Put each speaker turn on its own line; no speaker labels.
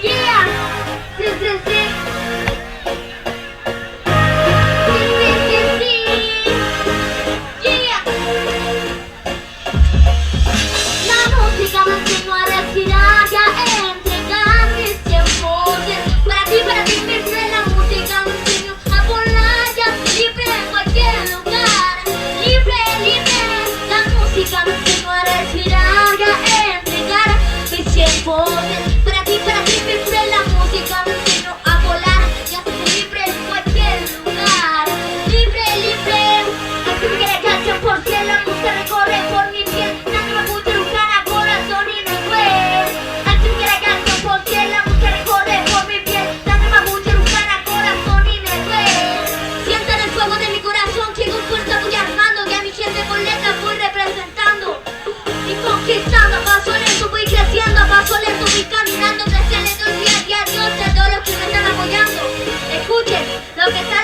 Yeah, sí, sí, sí. La música me enseñó a respirar y a entregar mis tiempos. Para ti, mi friend, la música me enseñó a volar y a ser libre en cualquier lugar. Libre, libre. La música me enseñó a respirar y a entregar mis tiempos. Para ti, mi friend, la música me enseñó a volar y a ser libre en cualquier lugar. Libre, libre. Así me quiere canción porque la música recorre por mi piel. Conquistando, a paso lento voy creciendo, a paso lento voy caminando, gracias le doy día a día a Dios, a todos los que me están apoyando. Escuchen lo que está